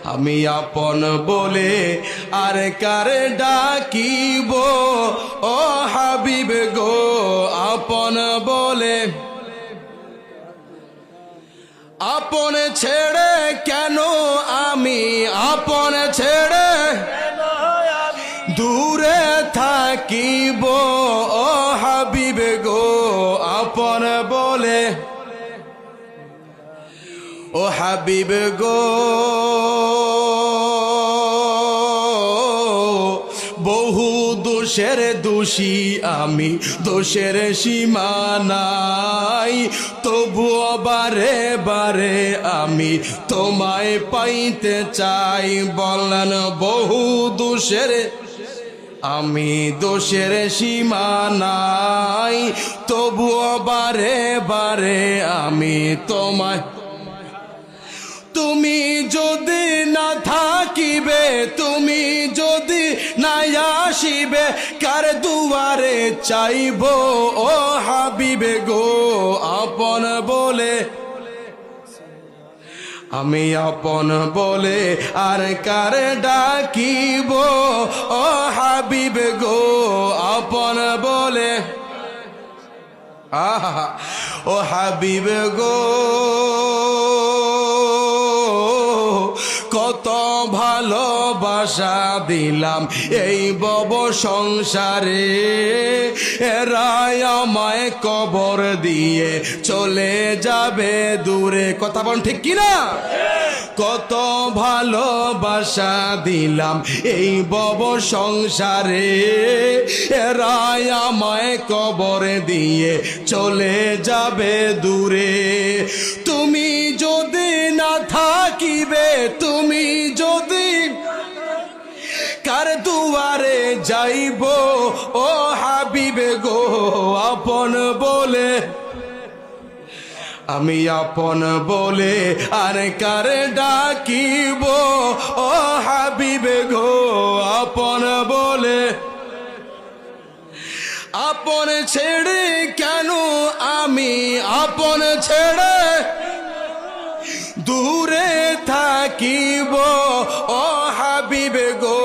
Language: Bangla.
আমি আপন বলে আর কারে ডাকিব ও হাবিব গো আপন বলে আপন ছেড়ে কেন আমি আপন ছেড়ে দূরে থাকিব ও হাবিব গো আপন বলে ও হাবিব গো বহু দোষের দোষী আমি দোষের সীমা নাই তবুও বারে বারে আমি তোমায় পাইতে চাই বললেন বহু দোষের আমি দোষের সীমা নাই তবুও বারে বারে আমি তোমায় তুমি যদি না থাকিবে তুমি যদি না আসিবে কার দুয়ারে চাইব ও হাবিবে গো আপন বলে আমি আপন বলে আর কার ডাকিব ও হাবিব গো আপন বলে আহা ও হাবিব গো কত ভালোবাসা দিলাম এই বব সংসারে এরাই আমায় কবর দিয়ে চলে যাবে দূরে কথা বল ঠিক কিনা কত ভালোবাসা দিলাম এই বব সংসারে এরাই আমায় কবর দিয়ে চলে যাবে দূরে তুমি যদি না থাকিবে তুমি যদি কার দুয়ারে যাইব ও হাবিবে গো আপন বলে আমি আপন বলে আর কার ডাকিব ও হাবিবে গো আপন বলে আপন ছেড়ে কেন আমি আপন ছেড়ে দূরে থাকিব ও হাবিবে গো